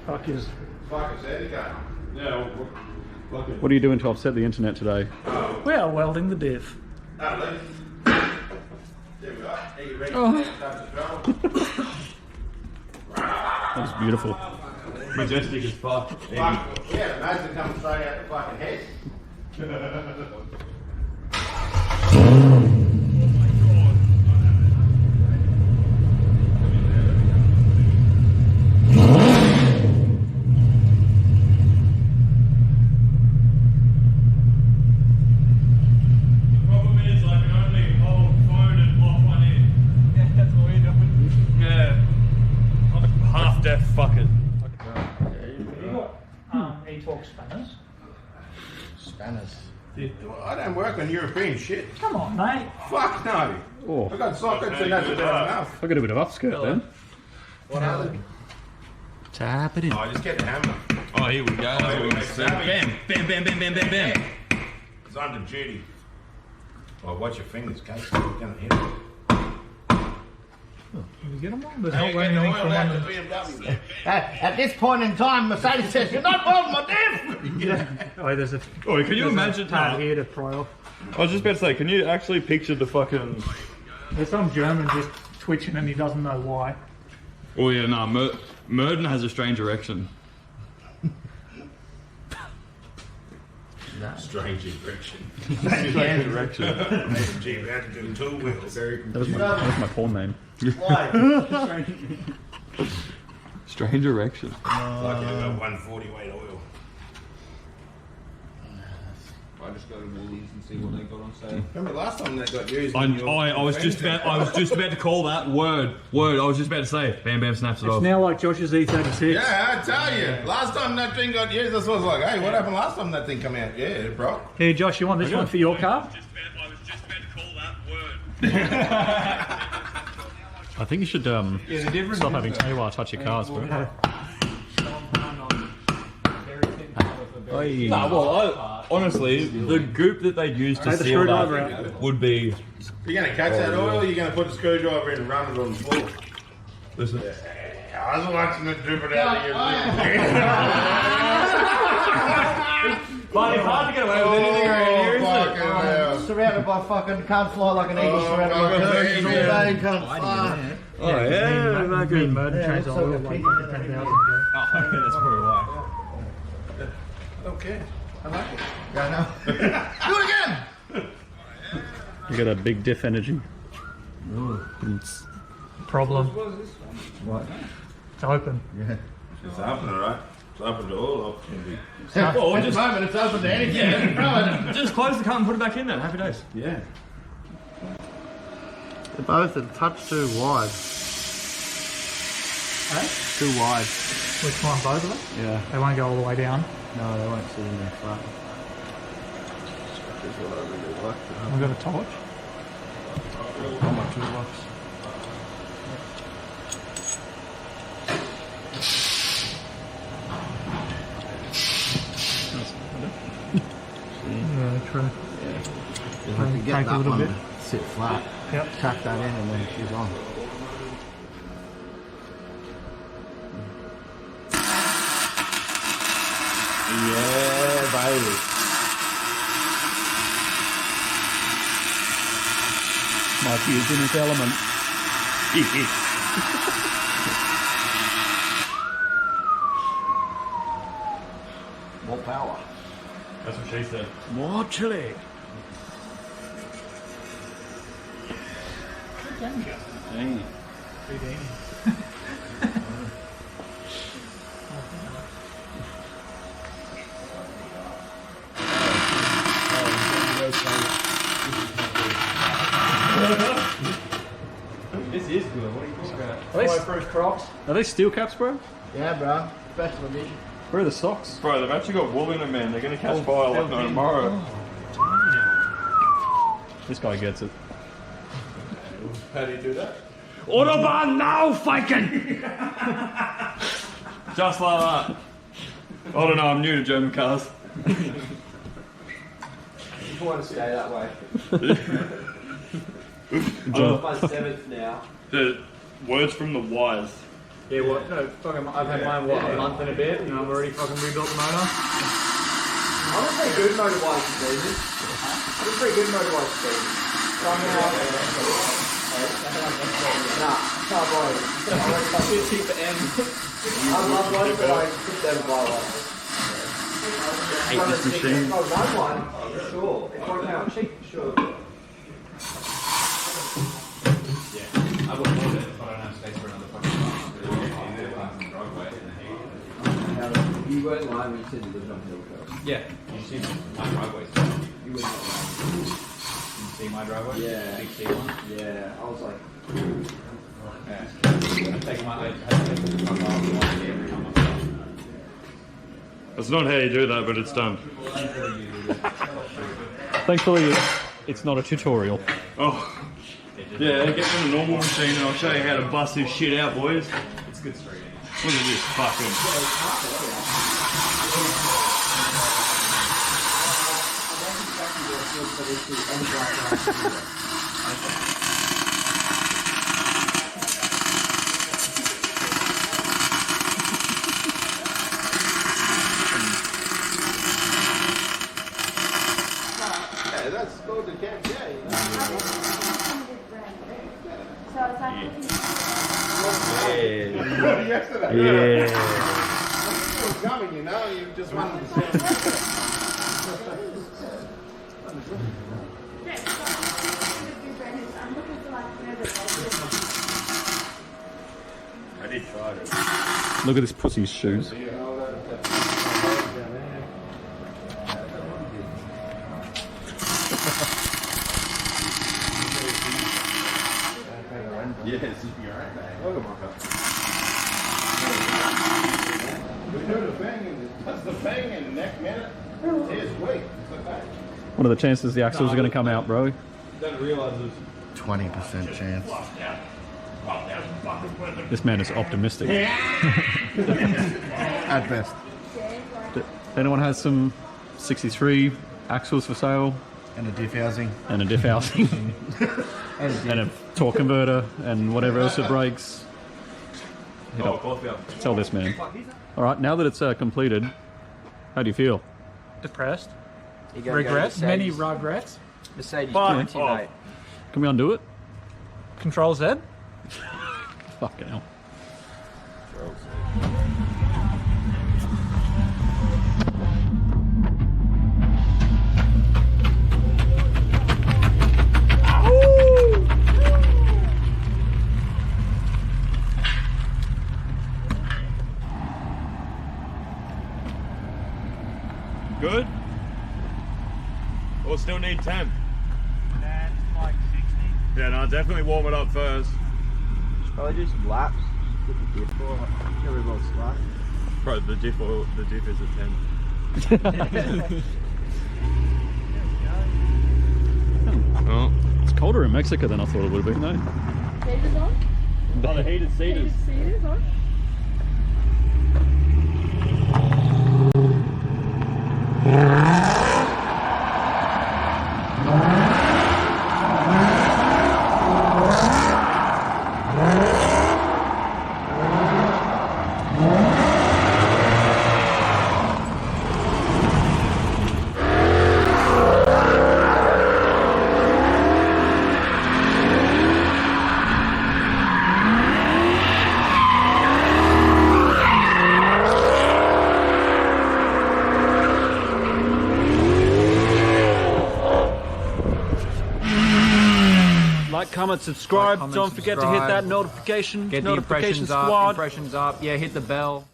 Fuck is. Yeah. What are you doing to upset the internet today? We are welding the diff. Oh. That's beautiful. Majestic as fuck. Yeah, imagine coming straight out the fucking head. Spanners. Spanners. I don't work on European shit. Come on, mate. Fuck no. Oh. I got sockets and that's about enough. I got a bit of upskirt then. What are they? Tap it in. Oh, just get the hammer. Oh, here we go. Bam, bam, bam, bam, bam, bam, bam. It's under duty. Oh, watch your fingers, cuz. You're gonna hit it. Can you get them on? There's not anything from under. BMW. At this point in time, Mercedes says, "You're not welding my diff." Oh, there's a. Oh, can you imagine part here to pry off? I was just about to say, can you actually picture the fucking... There's some German just twitching and he doesn't know why. Oh yeah, no, Murden has a strange erection. Strange erection. Strange erection. AMG, we had to do 2 wheels. That was my porn name. Why? Strange erection. Like you got 140 weight oil. I just go to Woolies and see what they got on sale. Remember last time they got used? I was just about to call that word. I was just about to say, Bam Bam snaps it It's off. now like Josh's E36. Yeah, I tell you. Last time that thing got used, this was like, hey, what happened last time that thing come out? Yeah, it broke. Here, Josh, you want this one for your car? I was just about to call that word. I think you should stop having Taywar touch your cars, bro. No, well, honestly, the goop that they'd use to Take the seal screwdriver that would be... You're going to catch that oil, or you're going to put the screwdriver in and run it on the floor? Listen. I was watching it drip it out of your But it's hard to get away with anything around here, isn't it? Surrounded by fucking, can't fly like an eagle surrounded by curtains all day, can't fly. Oh yeah, Me and Murden changed our oil like 10,000 ago. Oh, okay, that's probably why. I don't care. I like it. Go now. Do it again! You got a big diff energy. Problem. What? It's open. Yeah. It's open, alright? It's open to all opportunity. Well, At the moment, it's open to anything. Yeah, just close the car and put it back in then. Happy days. Yeah. They're both a touch too wide. Eh? Too wide. Which one, both of them? Yeah. They won't go all the way down. No, they won't sit in there flat. That's what I really like. We've got a torch. On my toolbox. Yeah, true. If I could get Take a that little one bit. to sit flat, Yep. tack that in and then she's on. Yeah, baby. Mikey is in his element. More power. That's what she said. More chili. Dang. This is good. What are you talking about? Fireproof Crocs. Are they steel caps, bro? Yeah, bro. Special edition. Where are the socks? Bro, they've actually got wool in them, man. They're going to catch fire like no tomorrow. This guy gets it. How do you do that? Autobahn now, Feiken! Just like that. I don't know, I'm new to German cars. You want to stay that way. I'm on my 7th now. The words from the wise. Yeah, what? No, fucking, I've had mine, what, a month and a bit, and I've already fucking rebuilt the motor. I'm a pretty good motorbike season. I'm a pretty good motorbike season. Nah, can't buy it. C63 AMG. I love motorbikes, just never buy one. Hate this machine. If I run one, for sure. If I run out cheap, for sure. I wouldn't want it if I don't have space for another fucking car. You weren't lying when you said you lived on Hillcoast. Yeah, you see my driveway. So You were not lying. you see my driveway? Yeah. Big C1. Yeah, I was like, Yeah. I take my, I have to take the fuck off and walk every time I stop. That's not how you do that, but it's done. Thankfully, it's not a tutorial. Oh. Yeah, get on a normal machine and I'll show you how to bust this shit out, boys. It's good straight. Look at this fucking... Yeah, that's called the camp. Yeah, you know. So it's like Yesterday. Yeah. It was coming, you know. You just wanted to say. I'm looking for like I did try it. Look at this pussy's shoes. Yes, you're right. We do the thing and does the thing and the next minute, it's weight. What are the chances the axles are going to come out, bro? Don't realise this. 20% chance. This man is optimistic. At best. Anyone has some 63 axles for sale And a diff housing. and a diff housing and a torque converter and whatever else it breaks? Hit up. Tell this man. All right, now that it's completed, how do you feel? Depressed. You gotta Regrets. go Many regrets. Mercedes But- 20, mate. Can we undo it? Control Z. Fucking hell. Good? Or still need temp? That's like 60. Yeah, no, definitely warm it up first. Probably do some laps. Get the diff oil. Get rid of all the slack. Bro, the diff is a 10. Oh. It's colder in Mexico than I thought it would have been, though. Heaters on? Oh, the heated seaters. Heaters on? Like, comment, subscribe. Like, comment, Don't forget to hit subscribe. that notification. Get the notification impressions squad. up. Impressions up. Yeah, hit the bell.